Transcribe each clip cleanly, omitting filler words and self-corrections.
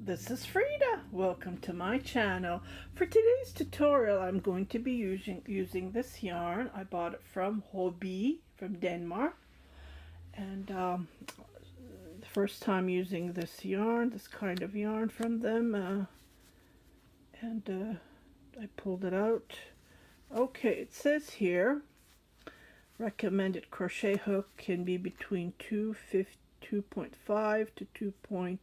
This is Frida. Welcome to my channel. For today's tutorial, I'm going to be using this yarn. I bought it from Hobby from Denmark. And the first time using this yarn, this kind of yarn from them. I pulled it out. Okay, it says here, recommended crochet hook can be between 2.5 to 2.3.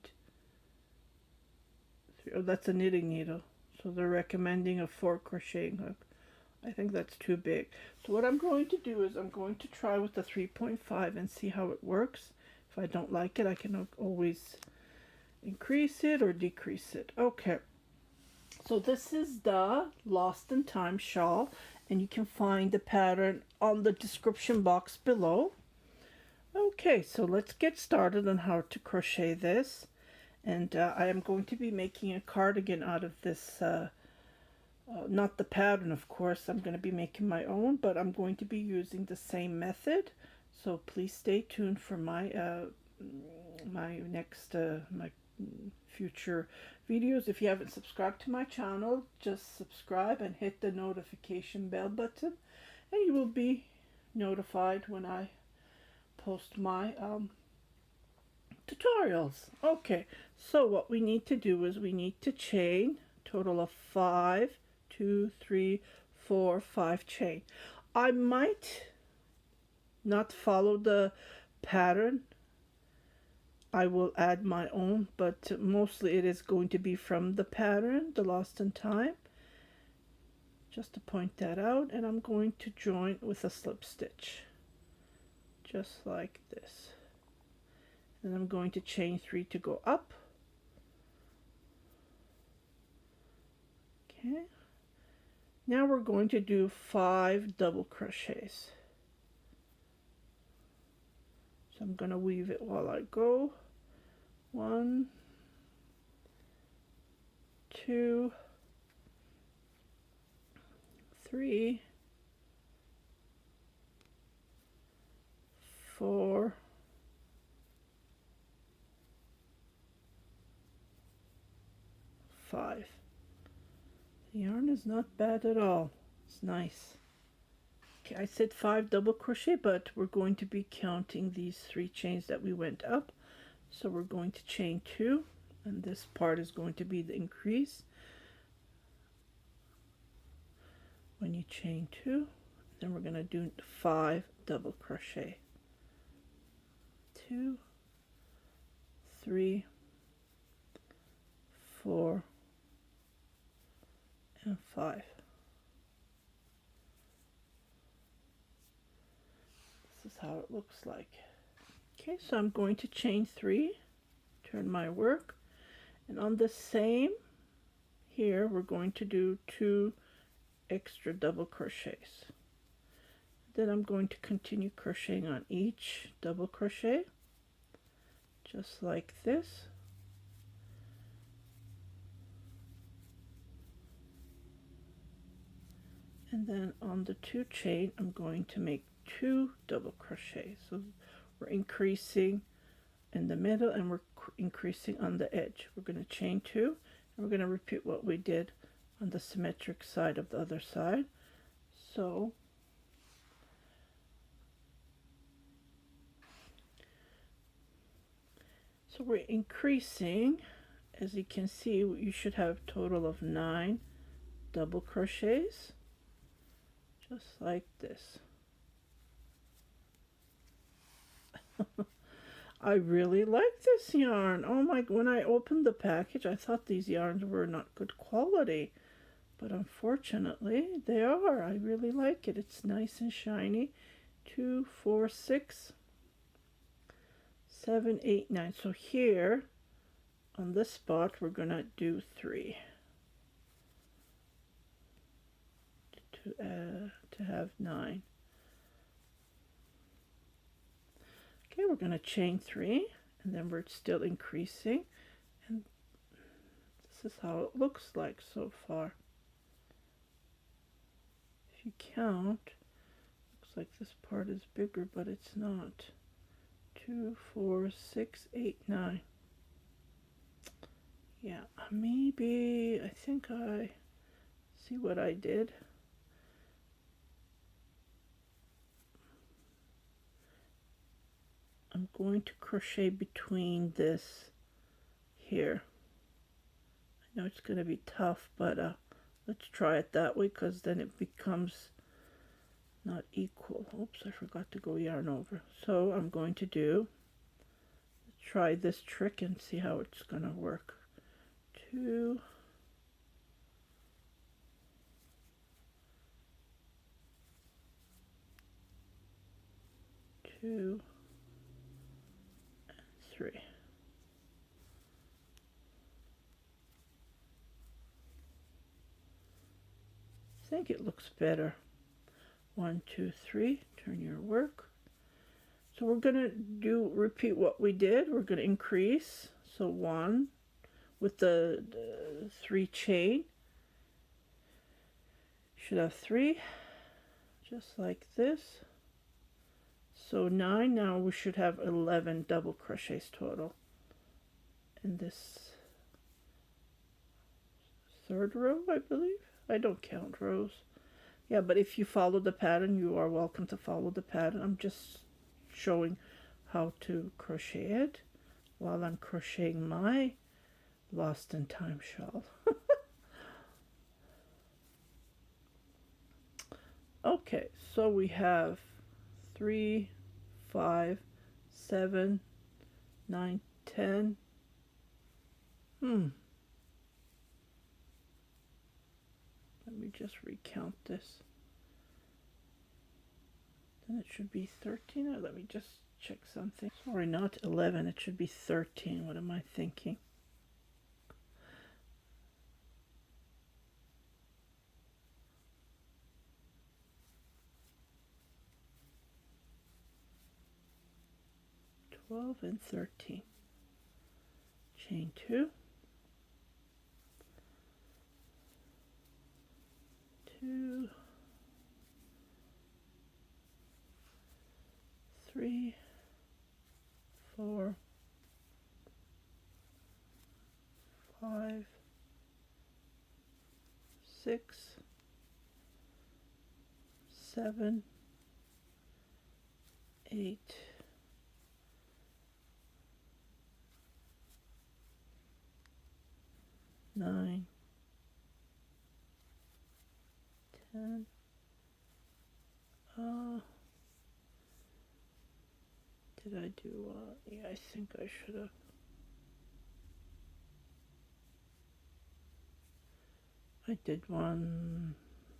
Oh, that's a knitting needle. So they're recommending a 4 crocheting hook. I think that's too big. So what I'm going to do is I'm going to try with the 3.5 and see how it works. If I don't like it, I can always increase it or decrease it. Okay. So this is the Lost in Time shawl, and you can find the pattern on the description box below. Okay, so let's get started on how to crochet this. And I am going to be making a cardigan out of this, not the pattern, of course. I'm going to be making my own, but I'm going to be using the same method. So please stay tuned for my my future videos. If you haven't subscribed to my channel, just subscribe and hit the notification bell button, and you will be notified when I post my tutorials. Okay, so what we need to do is we need to chain total of 5, 2, 3, 4, 5 chain. I might not follow the pattern. I will add my own, but mostly it is going to be from the pattern, the Lost in Time. Just to point that out, and I'm going to join with a slip stitch, just like this. And I'm going to chain 3 to go up. Okay. Now we're going to do 5 double crochets. So I'm going to weave it while I go. 1, 2, 3, 4, 5. The yarn is not bad at all. It's nice. Okay, I said 5 double crochet, but we're going to be counting these 3 chains that we went up. So we're going to chain 2, and this part is going to be the increase. When you chain 2, then we're going to do 5 double crochet. 2, 3, 4, and 5. This is how it looks like. Okay, so I'm going to chain 3, turn my work, and on the same here we're going to do 2 extra double crochets. Then I'm going to continue crocheting on each double crochet, just like this. And then on the 2 chain, I'm going to make 2 double crochets. So we're increasing in the middle and we're increasing on the edge. We're going to chain 2, and we're going to repeat what we did on the symmetric side of the other side. So we're increasing. As you can see, you should have a total of 9 double crochets, just like this. I really like this yarn. Oh my, when I opened the package, I thought these yarns were not good quality, but unfortunately they are. I really like it. It's nice and shiny. 2, 4, 6, 7, 8, 9. So here on this spot we're gonna do 3 to have 9. Okay, we're going to chain 3, and then we're still increasing, and this is how it looks like so far. If you count, looks like this part is bigger, but it's not. 2, 4, 6, 8, 9. Yeah, maybe, I think I see what I did. I'm going to crochet between this here. I know it's going to be tough, but let's try it that way, because then it becomes not equal. Oops, I forgot to go yarn over. So I'm going to try this trick and see how it's going to work. 2, 2, 3. I think it looks better. 1, 2, 3. Turn your work. So we're going to repeat what we did. We're going to increase. So 1 with the 3 chain. Should have 3, just like this. So 9. Now we should have 11 double crochets total in this third row, I believe. I don't count rows. Yeah, but if you follow the pattern, you are welcome to follow the pattern. I'm just showing how to crochet it while I'm crocheting my Lost in Time shawl. Okay, so we have 3, 5, 7, 9, 10. Let me just recount this. Then it should be 13. Or let me just check something. Sorry, not 11. It should be 13. What am I thinking? And 13. Chain 2, 2, 3, 4, 5, 6, 7, 8, 9, 10. Did I do, yeah, I think I should have. I did one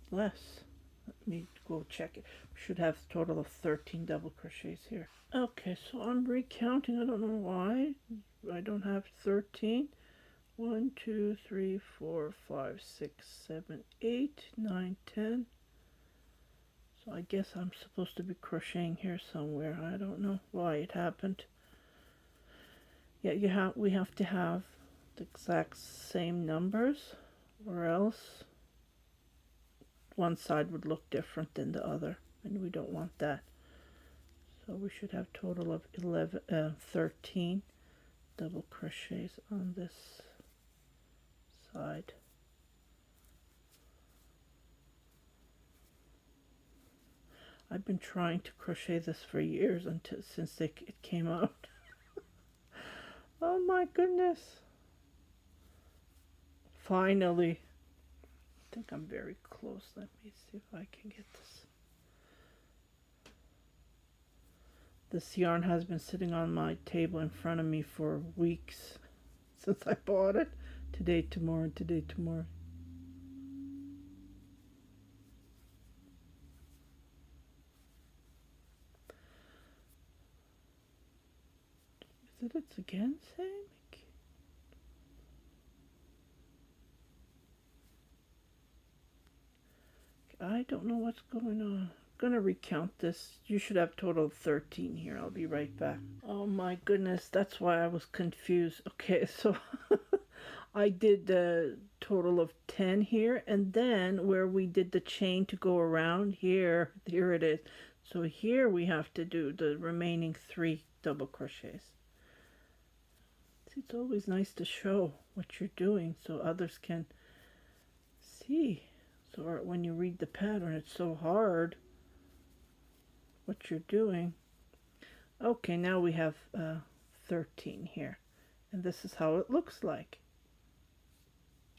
less. Let me go check it. Should have a total of 13 double crochets here. Okay, so I'm recounting. I don't know why I don't have 13. 1, 2, 3, 4, 5, 6, 7, 8, 9, 10. So I guess I'm supposed to be crocheting here somewhere. I don't know why it happened. Yeah, we have to have the exact same numbers, or else one side would look different than the other, and we don't want that. So we should have a total of 13 double crochets on this side. I've been trying to crochet this for years, since it came out. Oh my goodness. Finally. I think I'm very close. Let me see if I can get this. This yarn has been sitting on my table in front of me for weeks since I bought it. Today, tomorrow, today, tomorrow. Is it it's again saying? I don't know what's going on. I'm gonna recount this. You should have a total of 13 here. I'll be right back. Oh my goodness, that's why I was confused. Okay, so I did the total of 10 here, and then where we did the chain to go around here it is. So here we have to do the remaining 3 double crochets. See, it's always nice to show what you're doing so others can see. So when you read the pattern, it's so hard what you're doing. Okay, now we have 13 here, and this is how it looks like.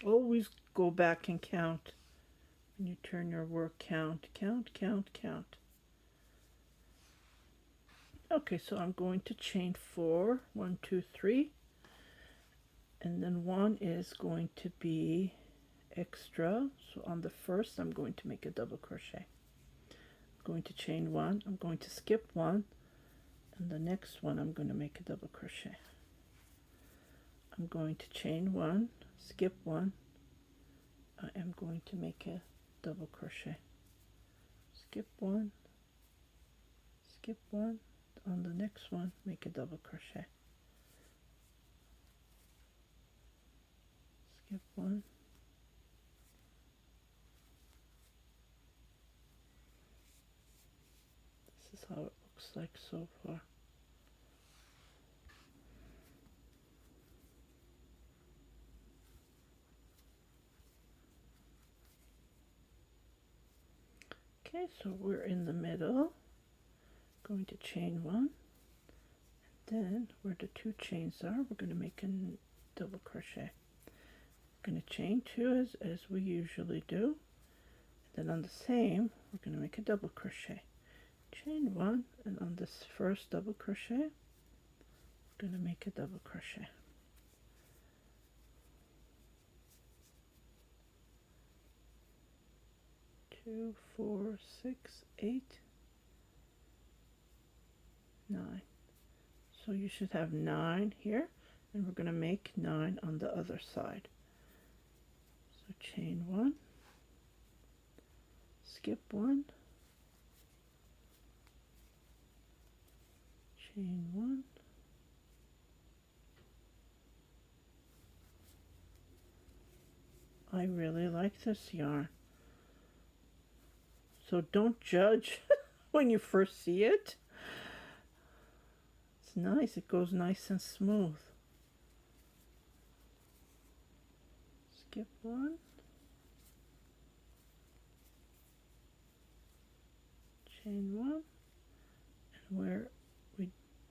Always go back and count when you turn your work. Count, count, count, count. Okay, so I'm going to chain 4, 1, 2, 3, and then 1 is going to be extra. So on the first, I'm going to make a double crochet. I'm going to chain 1, I'm going to skip 1, and the next one I'm going to make a double crochet. I'm going to chain 1, skip 1, I am going to make a double crochet. Skip 1, skip 1, on the next one make a double crochet. Skip 1, this is how it looks like so far. Okay, so we're in the middle. Going to chain 1, and then where the 2 chains are, we're going to make a double crochet. We're going to chain 2 as we usually do. Then on the same, we're going to make a double crochet. Chain 1, and on this first double crochet, we're going to make a double crochet. Two, 4, 6, 8, 9. So you should have 9 here, and we're going to make 9 on the other side. So chain 1, skip 1, chain 1, I really like this yarn. So don't judge when you first see it. It's nice, it goes nice and smooth. Skip 1, chain 1, and where we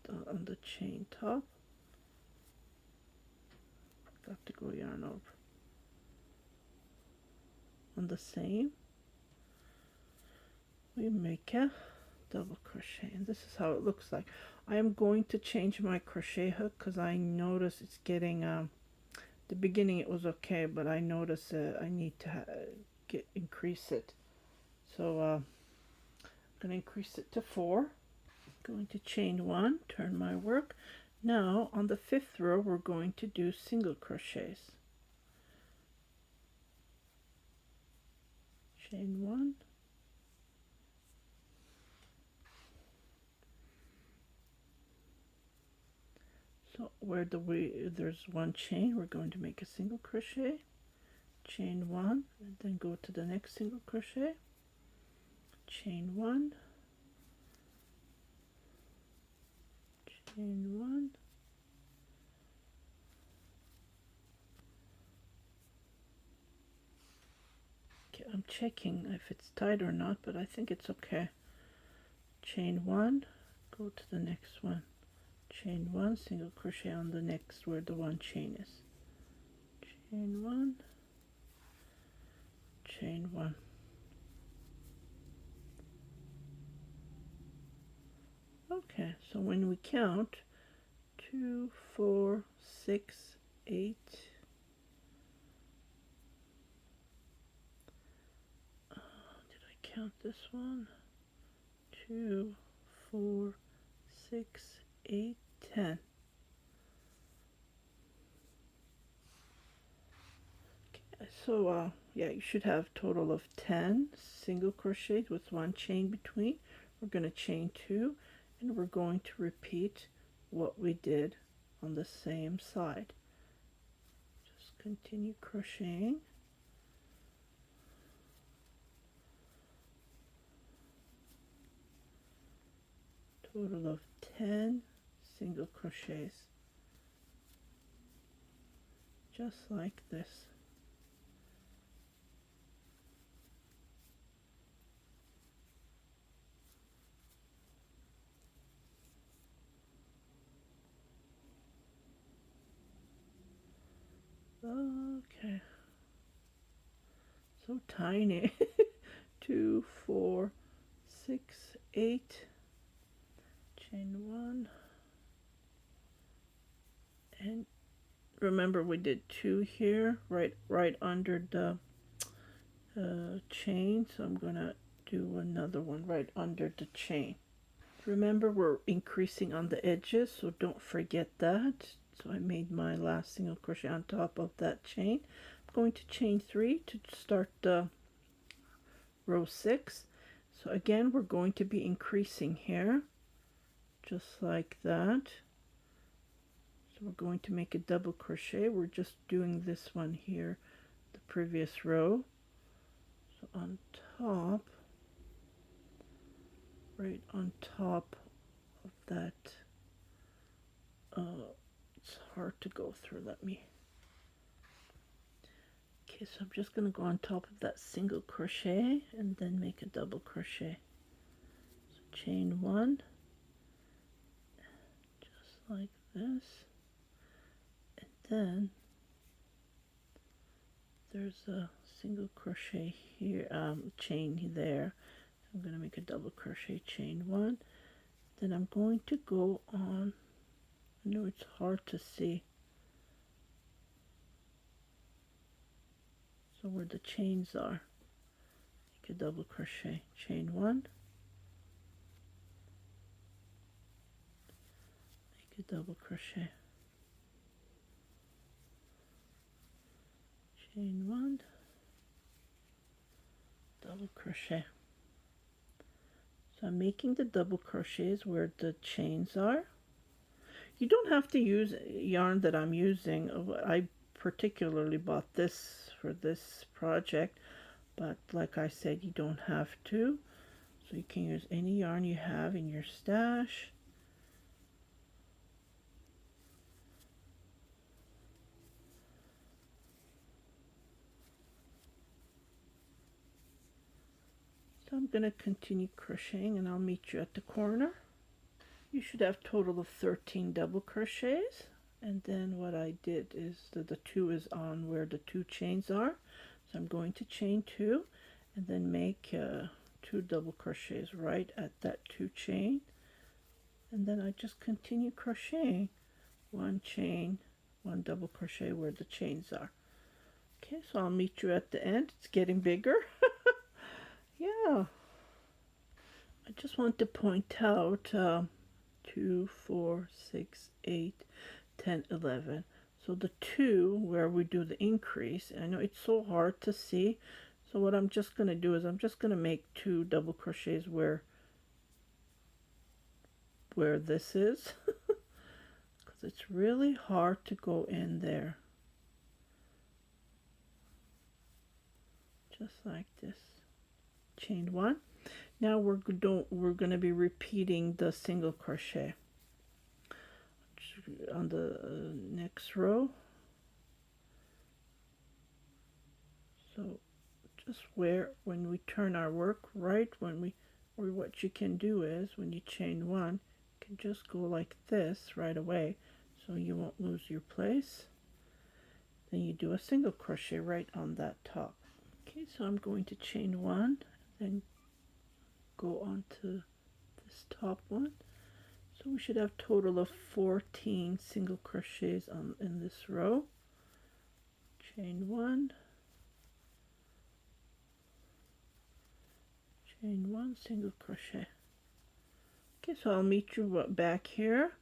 on the chain top, got to go yarn over. On the same, we make a double crochet, and this is how it looks like. I am going to change my crochet hook because I notice it's getting the beginning it was okay, but I notice I need to increase it. So I'm going to increase it to 4. Going to chain 1, turn my work. Now on the 5th row we're going to do single crochets. Chain 1, so where there's 1 chain, we're going to make a single crochet, chain 1, and then go to the next single crochet, chain 1, chain 1, okay, I'm checking if it's tight or not, but I think it's okay. Chain 1, go to the next one, chain 1, single crochet on the next where the 1 chain is, chain 1, chain 1. Okay, so when we count 2, 4, 6, 8, did I count this one? 2, 4, 6, 8, 10. Okay, so yeah, you should have a total of 10 single crochets with 1 chain between. We're going to chain 2, and we're going to repeat what we did on the same side. Just continue crocheting. Total of 10 single crochets. just like this. Okay, so tiny. 2, 4, 6, 8, chain 1, and remember we did 2 here, right under the chain, so I'm gonna do another one right under the chain. Remember we're increasing on the edges, so don't forget that. So I made my last single crochet on top of that chain. I'm going to chain 3 to start the row 6. So again we're going to be increasing here just like that. So we're going to make a double crochet. We're just doing this one here, the previous row. So on top, right on top of that, it's hard to go through, let me. Okay, so I'm just going to go on top of that single crochet and then make a double crochet. So chain 1, just like this, and then there's a single crochet here, chain there. I'm going to make a double crochet, chain 1, then I'm going to go on, I know it's hard to see, so where the chains are, make a double crochet, chain 1, make a double crochet, chain 1, double crochet. So I'm making the double crochets where the chains are. You don't have to use yarn that I'm using. I particularly bought this for this project, but like I said, you don't have to. So you can use any yarn you have in your stash. So I'm going to continue crocheting and I'll meet you at the corner. You should have a total of 13 double crochets. And then what I did is the 2 is on where the 2 chains are. So I'm going to chain 2 and then make 2 double crochets right at that 2 chain. And then I just continue crocheting 1 chain, 1 double crochet where the chains are. Okay, so I'll meet you at the end. It's getting bigger. Yeah. I just want to point out 2, 4, 6, 8, 10, 11. So the 2 where we do the increase, I know it's so hard to see. So what I'm just going to do is I'm just going to make 2 double crochets where this is. Because it's really hard to go in there. Just like this. Chain 1. Now we're going to be repeating the single crochet on the next row. So just when we turn our work right, or what you can do is when you chain 1, you can just go like this right away so you won't lose your place. Then you do a single crochet right on that top. Okay, so I'm going to chain 1, then go on to this top one. So we should have a total of 14 single crochets in this row. Chain 1, chain 1, single crochet. Okay, so I'll meet you back here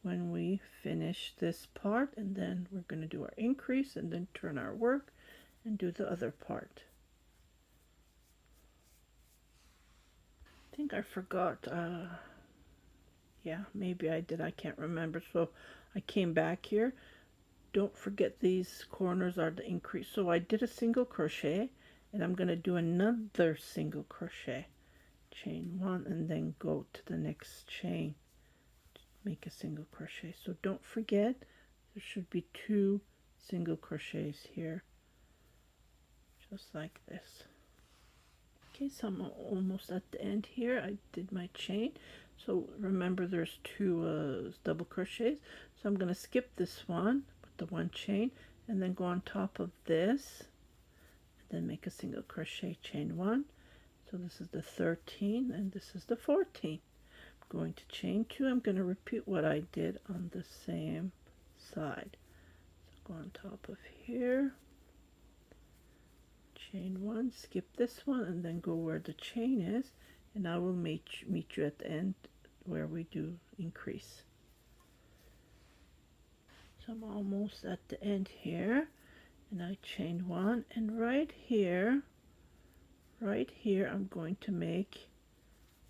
when we finish this part, and then we're going to do our increase and then turn our work and do the other part. I think I forgot, yeah, maybe I did, I can't remember. So I came back here. Don't forget these corners are the increase. So I did a single crochet and I'm going to do another single crochet. Chain 1 and then go to the next chain. Make a single crochet. So don't forget there should be 2 single crochets here, just like this. Okay, so I'm almost at the end here. I did my chain. So remember there's two double crochets. So I'm going to skip this one, put the one chain, and then go on top of this, and then make a single crochet, chain one. So this is the 13 and this is the 14. I'm going to chain two. I'm going to repeat what I did on the same side. So go on top of here, chain one, skip this one, and then go where the chain is, and I will meet you at the end where we do increase. So I'm almost at the end here, and I chain one, and right here I'm going to make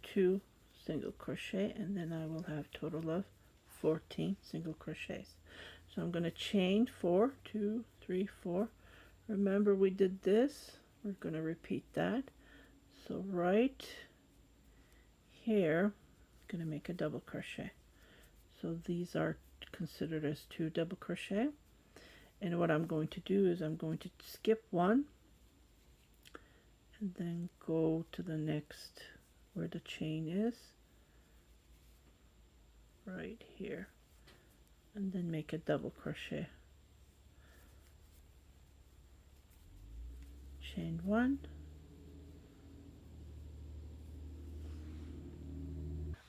2 single crochet, and then I will have total of 14 single crochets. So I'm going to chain 4, 2, 3, 4. Remember we did this, we're going to repeat that. So right here I'm going to make a double crochet. So these are considered as 2 double crochet, and what I'm going to do is I'm going to skip one and then go to the next where the chain is, right here, and then make a double crochet, chain one,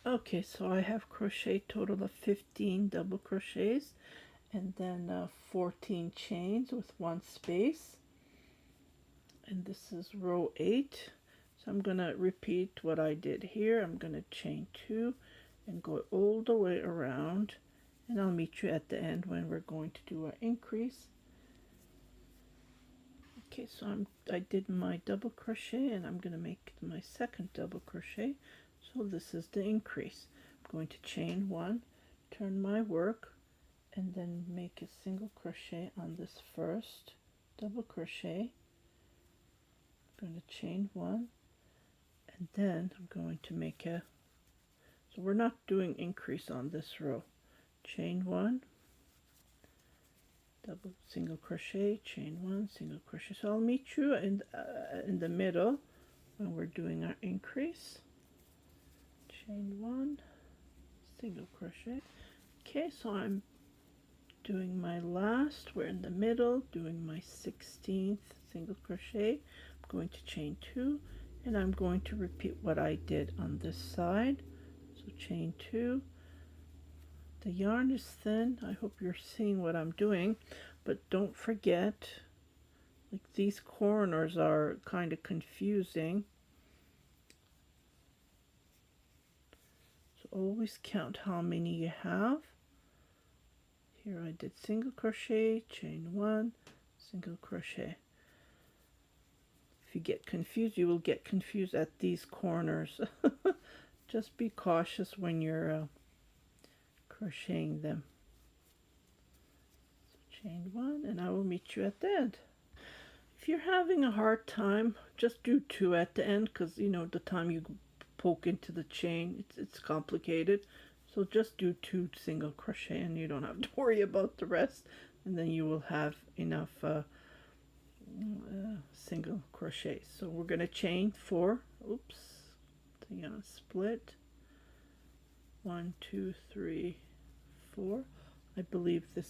okay, so I have crochet total of 15 double crochets, and then 14 chains with 1 space, and this is row 8. So I'm gonna repeat what I did here. I'm gonna chain 2 and go all the way around, and I'll meet you at the end when we're going to do our increase. Okay, so I did my double crochet, and I'm gonna make my second double crochet. So this is the increase. I'm going to chain 1, turn my work, and then make a single crochet on this first double crochet. I'm going to chain 1, and then I'm going to make a, so we're not doing increase on this row. Chain 1, double single crochet, chain 1, single crochet. So I'll meet you in the middle when we're doing our increase. Chain 1, single crochet. Okay, so I'm doing my last, we're in the middle, doing my 16th single crochet. I'm going to chain 2, and I'm going to repeat what I did on this side. So chain 2. The yarn is thin. I hope you're seeing what I'm doing, but don't forget, like, these corners are kind of confusing. So always count how many you have. Here I did single crochet, chain 1, single crochet. If you get confused, you will get confused at these corners. Just be cautious when you're crocheting them. So chain 1, and I will meet you at the end. If you're having a hard time, just do 2 at the end, because you know the time you poke into the chain, it's complicated. So just do 2 single crochet, and you don't have to worry about the rest, and then you will have enough single crochets. So we're going to chain 4. Oops, the yarn split. 1, 2, 3, 4. I believe this